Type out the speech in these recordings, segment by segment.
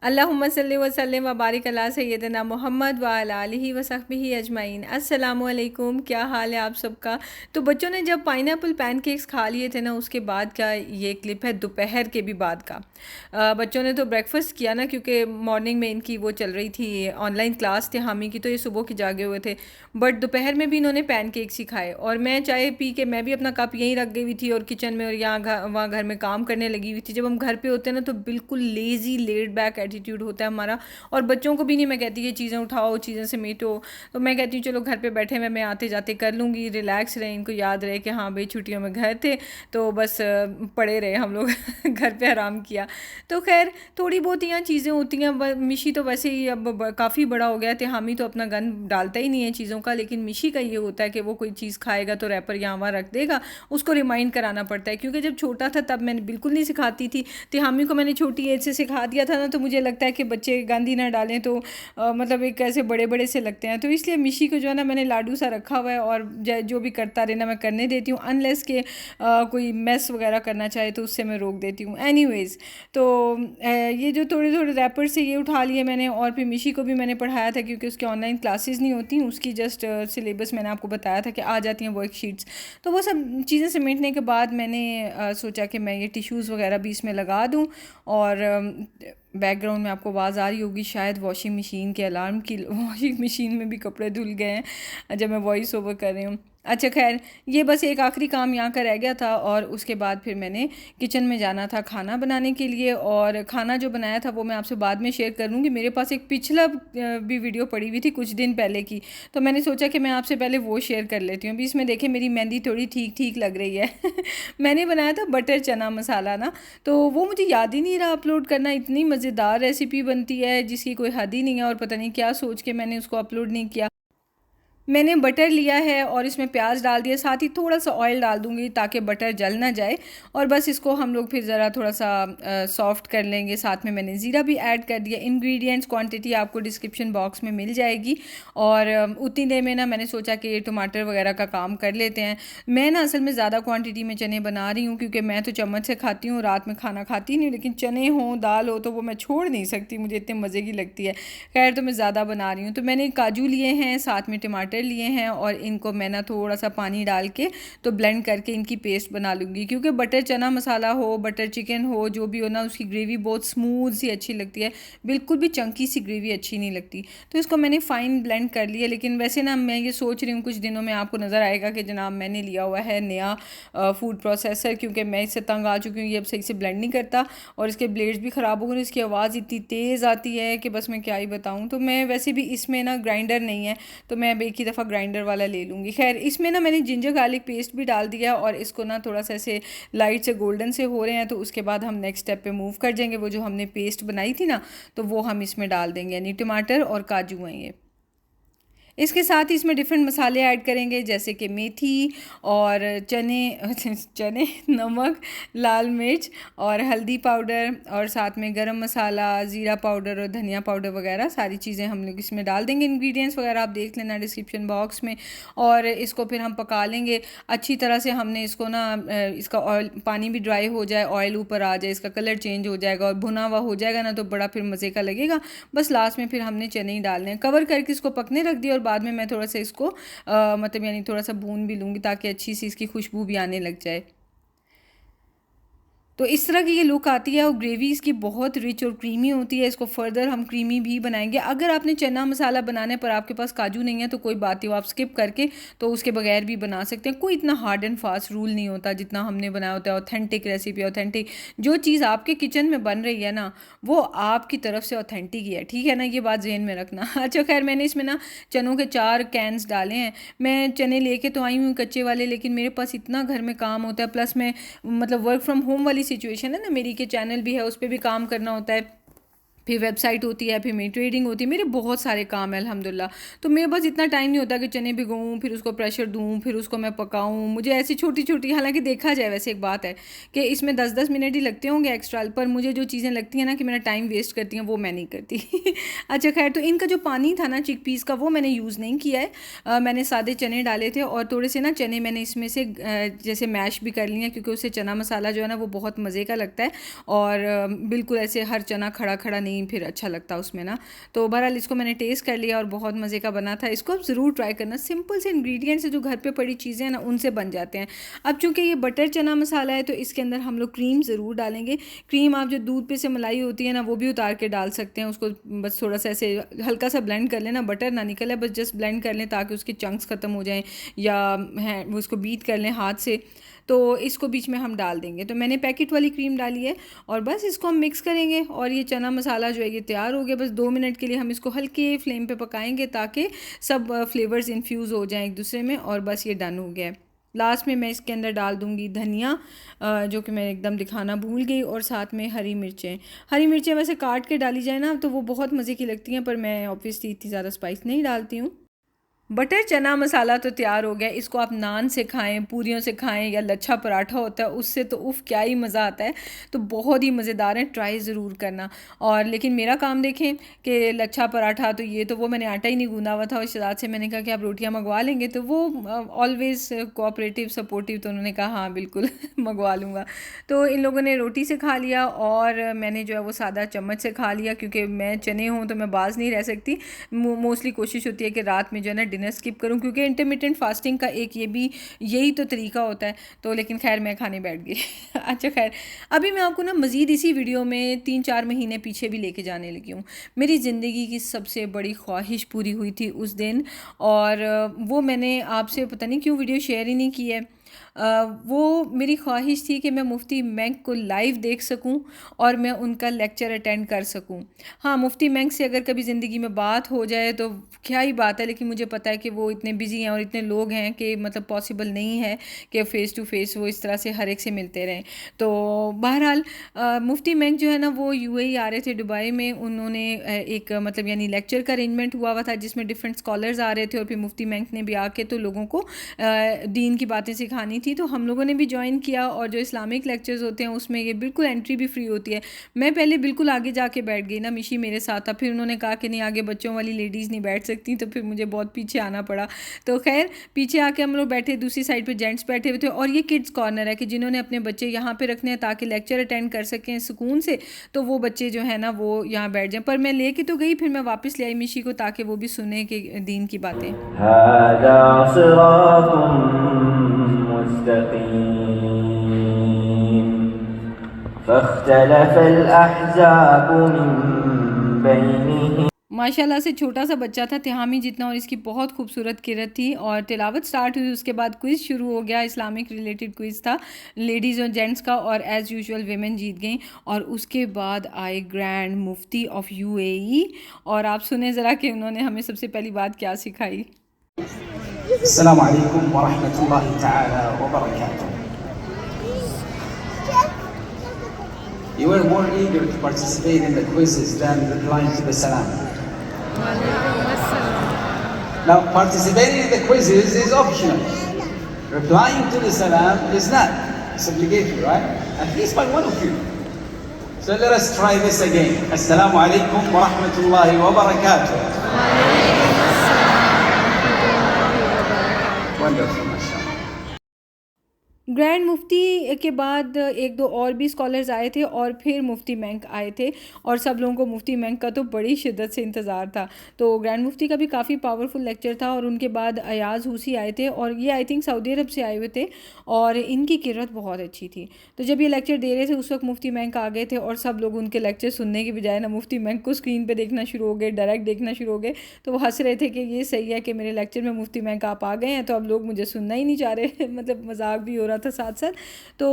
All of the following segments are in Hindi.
अल्लाहुम्मा सल्लि व सल्लिम व बारिक अला सय्यदना मोहम्मद व अला आलिहि व सहबिही अजमाइन। अस्सलामु अलैकुम, क्या हाल है आप सबका। तो बच्चों ने जब पाइनएप्पल पैनकेक्स खा लिए थे ना, उसके बाद का ये क्लिप है दोपहर के भी बाद का। बच्चों ने तो ब्रेकफास्ट किया ना, क्योंकि मॉर्निंग में इनकी वो चल रही थी, ऑनलाइन क्लास थे हामी की, तो ये सुबह के जागे हुए थे। बट दोपहर में भी इन्होंने पैनकेक्स ही खाए और मैं चाय पी के मैं भी अपना कप यहीं रख गई हुई थी और किचन में और यहाँ वहाँ घर में काम करने लगी हुई थी। जब हम घर पे होते हैं ना तो बिल्कुल लेज़ी लेड बैक एटीट्यूड होता है हमारा। और बच्चों को भी नहीं मैं कहती ये चीज़ें उठाओ, चीज़ें समेटो, तो मैं कहती हूँ चलो घर पे बैठे हुए मैं आते जाते कर लूँगी, रिलैक्स रहे, इनको याद रहे कि हाँ भाई छुट्टियों में घर थे तो बस पड़े रहे हम लोग घर पे आराम किया। तो खैर थोड़ी बहुत यहाँ चीज़ें होती हैं। मिशी तो वैसे ही अब काफ़ी बड़ा हो गया थे, हामी तो अपना गन डालता ही नहीं है चीज़ों का, लेकिन मिशी का ये होता है कि वो कोई चीज़ खाएगा तो रैपर यहाँ वहाँ रख देगा, उसको रिमाइंड कराना पड़ता है। क्योंकि जब छोटा था तब मैंने बिल्कुल नहीं सिखाती थी, तिहामी को मैंने छोटी एज से सिखा दिया था ना, तो मुझे लगता है कि बच्चे गांधी ना डालें तो मतलब एक ऐसे बड़े बड़े से लगते हैं। तो इसलिए मिशी को जो है ना मैंने लाडू सा रखा हुआ है और जो भी करता रहना मैं करने देती हूँ, अनलेस के कोई मेस वगैरह करना चाहे तो उससे मैं रोक देती हूँ। एनीवेज़, तो ये जो थोड़े थोड़े रैपर से ये उठा लिए मैंने, और फिर मिशी को भी मैंने पढ़ाया था क्योंकि उसकी ऑनलाइन क्लासेस नहीं होती, उसकी जस्ट सिलेबस मैंने आपको बताया था कि आ जाती हैं वर्कशीट्स। तो वो सब चीज़ें समेटने के बाद मैंने सोचा कि मैं ये टिश्यूज़ वगैरह भी इसमें लगा दूँ। और बैकग्राउंड में आपको आवाज़ आ रही होगी शायद वॉशिंग मशीन के अलार्म की। वॉशिंग मशीन में भी कपड़े धुल गए हैं जब मैं वॉइस ओवर कर रही हूँ। अच्छा खैर, ये बस एक आखिरी काम यहाँ का रह गया था और उसके बाद फिर मैंने किचन में जाना था खाना बनाने के लिए। और खाना जो बनाया था वो मैं आपसे बाद में शेयर कर लूँगी। मेरे पास एक पिछला भी वीडियो पड़ी हुई थी कुछ दिन पहले की, तो मैंने सोचा कि मैं आपसे पहले वो शेयर कर लेती हूँ। अभी इसमें देखें मेरी मेहंदी थोड़ी ठीक ठीक लग रही है मैंने बनाया था बटर चना मसाला ना, तो वो मुझे याद ही नहीं रहा अपलोड करना। इतनी मज़ेदार रेसिपी बनती है जिसकी कोई हद ही नहीं है, और पता नहीं क्या सोच के मैंने उसको अपलोड नहीं किया। मैंने बटर लिया है और इसमें प्याज डाल दिया, साथ ही थोड़ा सा ऑयल डाल दूंगी ताकि बटर जल ना जाए। और बस इसको हम लोग फिर ज़रा थोड़ा सा सॉफ्ट कर लेंगे। साथ में मैंने ज़ीरा भी ऐड कर दिया। इंग्रेडिएंट्स क्वांटिटी आपको डिस्क्रिप्शन बॉक्स में मिल जाएगी। और उतनी देर में ना मैंने सोचा कि ये टमाटर वगैरह का काम कर लेते हैं। मैं ना असल में ज़्यादा क्वान्टिटी में चने बना रही हूँ क्योंकि मैं तो चम्मच से खाती हूँ, रात में खाना खाती नहीं, लेकिन चने हों दाल हो तो वो मैं छोड़ नहीं सकती, मुझे इतने मज़े की लगती है। खैर तो मैं ज़्यादा बना रही हूँ। तो मैंने काजू लिए हैं, साथ में टमाटर लिए हैं, और इनको मैं ना थोड़ा सा पानी डाल के तो ब्लेंड करके इनकी पेस्ट बना लूँगी। क्योंकि बटर चना मसाला हो, बटर चिकन हो, जो भी हो ना, उसकी ग्रेवी बहुत स्मूथ सी अच्छी लगती है, बिल्कुल भी चंकी सी ग्रेवी अच्छी नहीं लगती। तो इसको मैंने फ़ाइन ब्लेंड कर लिया। लेकिन वैसे ना मैं ये सोच रही हूँ कुछ दिनों में आपको नज़र आएगा कि जनाब मैंने लिया हुआ है नया फूड प्रोसेसर, क्योंकि मैं इससे तंग आ चुकी हूँ, ये अब सही से ब्लेंड नहीं करता और इसके ब्लेड्स भी ख़राब हो गए। इसकी आवाज़ इतनी तेज़ आती है कि बस मैं क्या ही बताऊँ। तो मैं वैसे भी इसमें ना ग्राइंडर नहीं है, तो मैं अब एक ही दफ़ा ग्राइंडर वाला ले लूँगी। खैर इसमें ना मैंने जिंजर गार्लिक पेस्ट भी डाल दिया और इसको ना थोड़ा सा ऐसे लाइट से गोल्डन से हो रहे हैं, तो उसके बाद हम नेक्स्ट स्टेप पे मूव कर जाएंगे। वो जो हमने पेस्ट बनाई थी ना, तो वो हम इसमें डाल देंगे, यानी टमाटर और काजू हैं ये। इसके साथ ही इसमें डिफरेंट मसाले ऐड करेंगे जैसे कि मेथी और चने चने, नमक, लाल मिर्च और हल्दी पाउडर, और साथ में गरम मसाला, ज़ीरा पाउडर और धनिया पाउडर वगैरह सारी चीज़ें हम लोग इसमें डाल देंगे। इंग्रेडिएंट्स वगैरह आप देख लेना डिस्क्रिप्शन बॉक्स में। और इसको फिर हम पका लेंगे अच्छी तरह से। हमने इसको ना इसका ऑयल, पानी भी ड्राई हो जाए, ऑयल ऊपर आ जाए, इसका कलर चेंज हो जाएगा और भुना हुआ हो जाएगा ना, तो बड़ा फिर मज़े का लगेगा। बस लास्ट में फिर हमने चने ही डालने हैं। कवर करके इसको पकने रख दिया और बाद में मैं थोड़ा सा इसको मतलब यानी थोड़ा सा भून भी लूँगी ताकि अच्छी सी इसकी खुशबू भी आने लग जाए। तो इस तरह की ये लुक आती है और ग्रेवी इसकी बहुत रिच और क्रीमी होती है। इसको फर्दर हम क्रीमी भी बनाएंगे। अगर आपने चना मसाला बनाने पर आपके पास काजू नहीं है तो कोई बात नहीं, आप स्किप करके तो उसके बगैर भी बना सकते हैं। कोई इतना हार्ड एंड फास्ट रूल नहीं होता जितना हमने बनाया होता है। ऑथेंटिक रेसिपी, ऑथेंटिक जो चीज़ आपके किचन में बन रही है ना, वो आपकी तरफ से ऑथेंटिक ही है, ठीक है ना, ये बात जहन में रखना। अच्छा खैर, मैंने इसमें ना चनों के 4 कैंस डाले हैं। मैं चने लेके तो आई हूँ कच्चे वाले, लेकिन मेरे पास इतना घर में काम होता है, प्लस मैं मतलब वर्क फ्रॉम होम वाली सिचुएशन है ना मेरी, के चैनल भी है, उस पर भी काम करना होता है, फिर वेबसाइट होती है, फिर मेरी ट्रेडिंग होती है, मेरे बहुत सारे काम है अल्हम्दुलिल्लाह। तो मेरे पास इतना टाइम नहीं होता कि चने भिगोऊँ, फिर उसको प्रेशर दूँ, फिर उसको मैं पकाऊँ। मुझे ऐसी छोटी छोटी, हालांकि देखा जाए वैसे एक बात है कि इसमें 10-10 मिनट ही लगते होंगे एक्स्ट्रा, पर मुझे जो चीज़ें लगती हैं ना कि मेरा टाइम वेस्ट करती हैं, वो मैं नहीं करती अच्छा खैर, तो इनका जो पानी था ना चिकपीस का, वो मैंने यूज़ नहीं किया है। मैंने सादे चने डाले थे और थोड़े से ना चने मैंने इसमें से जैसे मैश भी कर लिया, क्योंकि उससे चना मसाला जो है ना वो बहुत मज़े का लगता है। और बिल्कुल ऐसे हर चना खड़ा खड़ा नहीं नहीं फिर अच्छा लगता उसमें ना। तो बहरहाल इसको मैंने टेस्ट कर लिया और बहुत मज़े का बना था। इसको आप ज़रूर ट्राई करना, सिंपल से इंग्रेडिएंट्स है जो घर पे पड़ी चीज़ें हैं ना उनसे बन जाते हैं। अब चूँकि ये बटर चना मसाला है तो इसके अंदर हम लोग क्रीम ज़रूर डालेंगे। क्रीम आप जो दूध पे से मलाई होती है ना वो भी उतार के डाल सकते हैं, उसको बस थोड़ा सा ऐसे हल्का सा ब्लेंड कर लेना, बटर ना निकले, बस जस्ट ब्लेंड कर लें ताकि उसके चंक्स ख़त्म हो जाएँ, या है वो उसको बीट कर लें हाथ से। तो इसको बीच में हम डाल देंगे। तो मैंने पैकेट वाली क्रीम डाली है और बस इसको हम मिक्स करेंगे और ये चना मसाला जो है ये तैयार हो गया। बस 2 मिनट के लिए हम इसको हल्के फ्लेम पे पकाएंगे ताकि सब फ्लेवर्स इन्फ्यूज़ हो जाएं एक दूसरे में, और बस ये डन हो गया है। लास्ट में मैं इसके अंदर डाल दूंगी धनिया, जो कि मैं एकदम दिखाना भूल गई, और साथ में हरी मिर्चें। हरी मिर्चें वैसे काट के डाली जाए ना तो वो बहुत मज़े की लगती हैं, पर मैं ऑब्वियसली इतनी ज़्यादा स्पाइस नहीं डालती हूँ। बटर चना मसाला तो तैयार हो गया। इसको आप नान से खाएं, पूरियों से खाएं, या लच्छा पराठा होता है उससे, तो उफ़ क्या ही मज़ा आता है। तो बहुत ही मज़ेदार है, ट्राई ज़रूर करना। और लेकिन मेरा काम देखें कि लच्छा पराठा तो ये तो वो मैंने आटा ही नहीं गूंदा हुआ था, और शहजाद से मैंने कहा कि आप रोटियां मंगवा लेंगे, तो वो ऑलवेज़ कोऑपरेटिव सपोर्टिव, तो उन्होंने कहा हाँ बिल्कुल मंगवा लूँगा। तो इन लोगों ने रोटी से खा लिया और मैंने जो है वो सादा चम्मच से खा लिया, क्योंकि मैं चने हूँ तो मैं बाज नहीं रह सकती। मोस्टली कोशिश होती है कि रात में जो है ना डिनर स्किप करूं, क्योंकि इंटरमिटेंट फास्टिंग का एक ये भी यही तो तरीका होता है। तो लेकिन खैर मैं खाने बैठ गई। अच्छा खैर, अभी मैं आपको ना मज़ीद इसी वीडियो में 3-4 महीने पीछे भी लेके जाने लगी हूँ। मेरी ज़िंदगी की सबसे बड़ी ख्वाहिश पूरी हुई थी उस दिन, और वो मैंने आपसे पता नहीं क्यों वीडियो शेयर ही नहीं की है। वो मेरी ख्वाहिश थी कि मैं मुफ्ती मेंक को लाइव देख सकूं और मैं उनका लेक्चर अटेंड कर सकूं। हाँ, मुफ्ती मेंक से अगर कभी ज़िंदगी में बात हो जाए तो क्या ही बात है, लेकिन मुझे पता है कि वो इतने बिजी हैं और इतने लोग हैं कि मतलब पॉसिबल नहीं है कि फ़ेस टू फेस वो इस तरह से हर एक से मिलते रहें। तो बहरहाल मुफ्ती मेंक जो है ना वो यूएई आ रहे थे दुबई में। उन्होंने एक मतलब यानी लेक्चर का अरेंजमेंट हुआ था जिसमें डिफरेंट स्कॉलर्स आ रहे थे, और फिर मुफ्ती मेंक ने भी आके तो लोगों को दीन की बातें सिखानी थी। तो हम लोगों ने भी ज्वाइन किया, और जो इस्लामिक लेक्चर्स होते हैं उसमें ये बिल्कुल एंट्री भी फ्री होती है। मैं पहले बिल्कुल आगे जाके बैठ गई ना, मिशी मेरे साथ था, फिर उन्होंने कहा कि नहीं आगे बच्चों वाली लेडीज़ नहीं बैठ सकती, तो फिर मुझे बहुत पीछे आना पड़ा। तो खैर पीछे आके हम लोग बैठे, दूसरी साइड पर जेंट्स बैठे हुए थे, और ये किड्स कॉर्नर है कि जिन्होंने अपने बच्चे यहाँ पर रखने हैं ताकि लेक्चर अटेंड कर सकें सुकून से, तो वो बच्चे जो है ना वो यहाँ बैठ जाएँ। पर मैं लेके तो गई, फिर मैं वापस ले आई मिशी को ताकि वो भी सुने कि दीन की बातें। माशाल्लाह से छोटा सा बच्चा था, तिहामी जितना, और इसकी बहुत खूबसूरत किरत थी। और तिलावत स्टार्ट हुई, उसके बाद क्विज़ शुरू हो गया। इस्लामिक रिलेटेड क्विज़ था लेडीज़ और जेंट्स का, और एज़ यूजुअल वेमेन जीत गई। और उसके बाद आए ग्रैंड मुफ्ती ऑफ यूएई, और आप सुने ज़रा कि उन्होंने हमें सबसे पहली बात क्या सिखाई। अस्सलामु अलैकुम व रहमतुल्लाहि तआला व बरकातुहू। You were more eager to participate in the quizzes than replying to the salam. Now, participating in the quizzes is optional. Replying to the salam is not. It's obligatory, right? At least by one of you. So let us try this again. Assalamu alaikum wa rahmatullahi wa barakatuh. Wonderful. Grand मुफ्ती के बाद एक दो और भी स्कॉलर्स आए थे, और फिर मुफ्ती मेंक आए थे, और सब लोगों को मुफ्ती मेंक का तो बड़ी शिद्दत से इंतज़ार था। तो ग्रैंड मुफ्ती का भी काफ़ी पावरफुल लेक्चर था, और उनके बाद अयाज़ हुसी आए थे, और ये आई थिंक सऊदी अरब से आए हुए थे, और इनकी किरत बहुत अच्छी थी। तो जब ये लेक्चर दे रहे थे उस वक्त मुफ्ती मेंक आ गए थे, और सब लोग उनके लेक्चर सुनने के बजाय ना मुफ्ती मेंक को स्क्रीन पर देखना शुरू हो गए, डायरेक्ट देखना शुरू हो गए। तो वो हंस रहे थे कि ये सही है कि मेरे लेक्चर में मुफ्ती मेंक आप आ गए हैं, तो अब लोग मुझे सुनना ही नहीं चाह रहे। मतलब मजाक भी हो रहा था साथ साथ। तो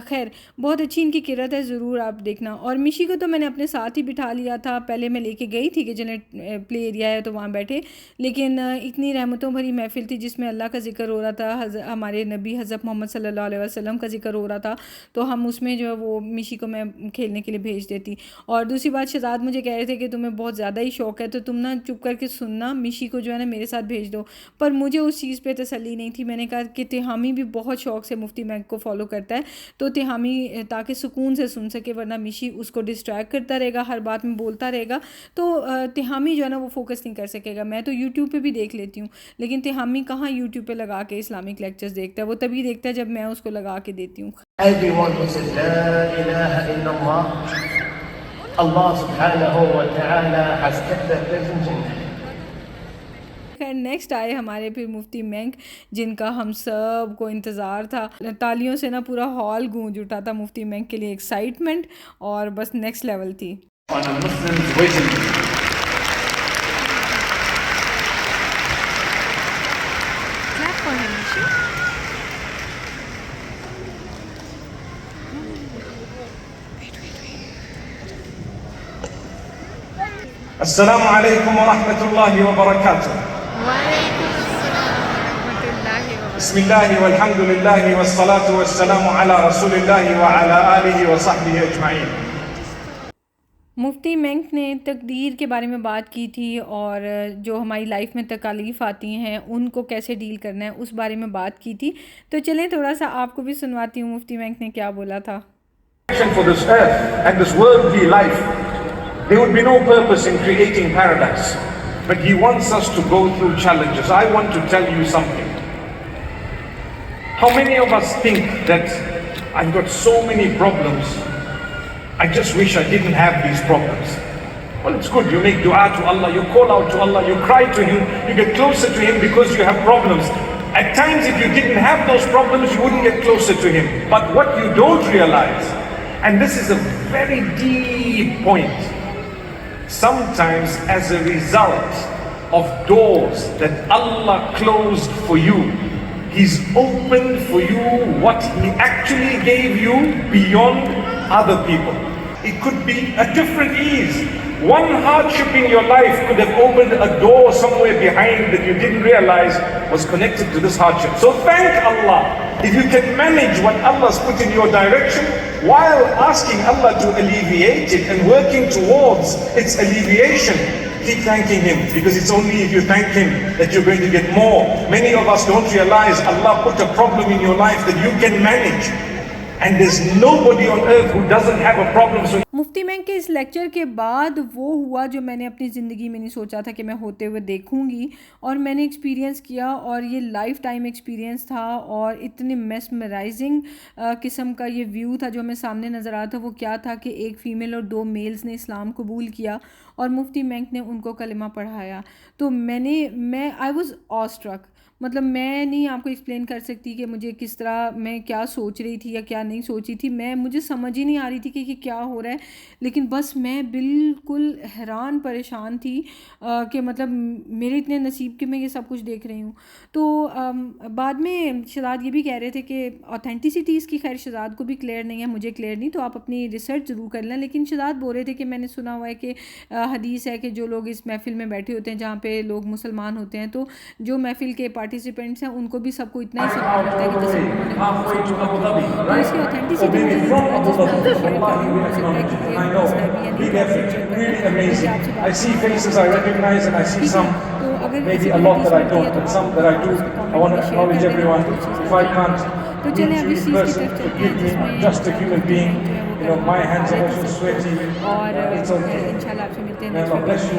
खैर बहुत अच्छी इनकी किरत है, ज़रूर आप देखना। और मिशी को तो मैंने अपने साथ ही बिठा लिया था। पहले मैं लेके गई थी कि जिन्हें प्ले एरिया है तो वहाँ बैठे, लेकिन इतनी रहमतों भरी महफिल थी जिसमें अल्लाह का जिक्र हो रहा था, हमारे नबी हज़रत मोहम्मद सल्लल्लाहु अलैहि वसल्लम का जिक्र हो रहा था। तो हम उसमें जो है वो मिशी को मैं खेलने के लिए भेज देती। और दूसरी बात, शहजाद मुझे कह रहे थे कि तुम्हें बहुत ज़्यादा ही शौक़ है, तो तुम ना चुप करके सुनना, मिशी को जो है ना मेरे साथ भेज दो। पर मुझे उस चीज़ पर तसल्ली नहीं थी। मैंने कहा कि तिहामी भी बहुत शौक़ से मुफ्ती मेंक को फॉलो करता है, तो तिहामी ताकि सुकून से सुन सके, वरना मिशी उसको डिस्ट्रैक्ट करता रहेगा, हर बात में बोलता रहेगा, तो तिहामी जो है ना वो फोकस नहीं कर सकेगा। मैं तो यूट्यूब पे भी देख लेती हूँ, लेकिन तिहामी कहाँ यूट्यूब पे लगा के इस्लामिक लेक्चर्स देखता है, वो तभी देखता है जब मैं उसको लगा के देती हूँ। Allah subhanahu wa ta'ala has kept their presence in खैर नेक्स्ट आए हमारे फिर मुफ्ती मेंक, जिनका हम सब को इंतज़ार था। तालियों से ना पूरा हॉल गूंज उठा था मुफ्ती मेंक के लिए, एक्साइटमेंट और बस नेक्स्ट लेवल थी। Assalamu alaikum wa rahmatullahi wa barakatuh. Bismillahi walhamdulillahi wassalatu wassalamu ala rasulillahi wa ala alihi wa sahbihi ajma'in. मुफ्ती मेंक ने तकदीर के बारे में बात की थी और जो हमारी लाइफ में तकालीफ आती हैं उनको कैसे डील करना है उस बारे में बात की थी। तो चलें थोड़ा सा आपको भी सुनवाती हूँ मुफ्ती मेंक ने क्या बोला था। For this earth and this worldly life, there would be no purpose in creating paradise, but He wants us to go through challenges. I want to tell you something. How many of us think that I've got so many problems, I just wish I didn't have these problems? Well, it's good. You make dua to Allah, you call out to Allah, you cry to Him, you get closer to Him because you have problems. At times, if you didn't have those problems, you wouldn't get closer to Him. But what you don't realize, and this is a very deep point, sometimes as a result of doors that Allah closed for you, He's opened for you what He actually gave you beyond other people. It could be a different ease. One hardship in your life could have opened a door somewhere behind that you didn't realize was connected to this hardship. So thank Allah. If you can manage what Allah's put in your direction while asking Allah to alleviate it and working towards its alleviation, keep thanking Him, because it's only if you thank Him that you're going to get more. Many of us don't realize Allah put a problem in your life that you can manage. And there's nobody on earth who doesn't have a problem. So Mufti Menk के इस लेक्चर के बाद वो हुआ जो मैंने अपनी ज़िंदगी में नहीं सोचा था कि मैं होते हुए देखूंगी, और मैंने एक्सपीरियंस किया और ये लाइफ टाइम एक्सपीरियंस था। और इतने मेस्मराइजिंग किस्म का ये व्यू था जो हमें सामने नज़र आ रहा था। वो क्या था कि एक फ़ीमेल और 2 मेल्स ने इस्लाम कबूल किया और मुफ्ती मेंक ने उनको कलिमा पढ़ाया। तो मैं आई वॉज़ ऑस्ट्रक, मतलब मैं नहीं आपको एक्सप्लेन कर सकती कि मुझे किस तरह मैं क्या सोच रही थी या क्या नहीं सोच रही थी। मुझे समझ ही नहीं आ रही थी कि क्या हो रहा है, लेकिन बस मैं बिल्कुल हैरान परेशान थी कि मतलब मेरे इतने नसीब के मैं ये सब कुछ देख रही हूँ। तो बाद में शहजाद ये भी कह रहे थे कि ऑथेंटिसिटी इसकी, खैर शहजाद को भी क्लियर नहीं है, मुझे क्लियर नहीं, तो आप अपनी रिसर्च ज़रूर कर लें। लेकिन शहजाद बोल रहे थे कि मैंने सुना हुआ है कि हदीस है कि जो लोग इस महफ़िल में बैठे होते हैं जहाँ पे लोग मुसलमान होते हैं, तो जो महफ़िल के पार्टिसिपेंट्स हैं उनको भी सबको इतना ही सवाल मिलता है कि जैसे उन्होंने। तो इसकी authenticity I see faces I recognize and I see some, maybe a lot that I don't, but some that I do. I want to acknowledge everyone. If I can't meet you in person, forgive me. I'm just a human being. You know, my hands are also sweaty. It's okay. May Allah bless you.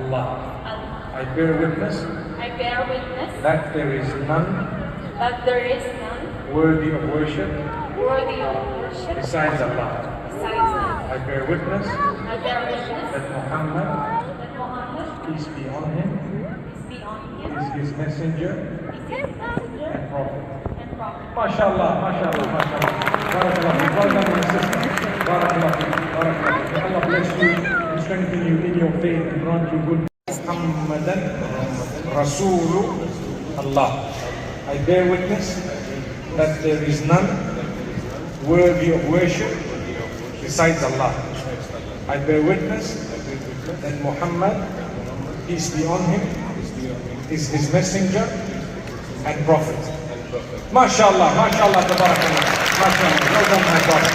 Allah. I bear witness that there is none worthy of worship besides Allah. I bear witness that Muhammad, peace be on him, is his messenger and prophet. MashaAllah, MashaAllah, MashaAllah. Barakallah. Well done, my sister. Barakallah. Barakallah. May Allah bless you and strengthen you in your faith and grant you good. Muhammadan Rasul Allah. I bear witness that there is none worthy of worship besides Allah. I bear witness that Muhammad, peace be on him, is his messenger and prophet. MashaAllah, MashaAllah, tabarakallah. MashaAllah, well done, my brother.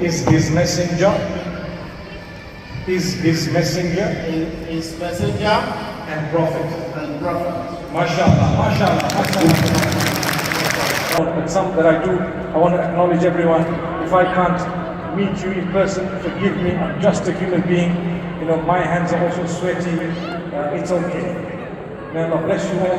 is his messenger, is his messenger His messenger and prophet. and prophet. MashaAllah, MashaAllah, MashaAllah. But some that I do, I want to acknowledge everyone. If I can't meet you in person, forgive me. I'm just a human being. You know, my hands are also sweaty. It's okay. May Allah bless you all.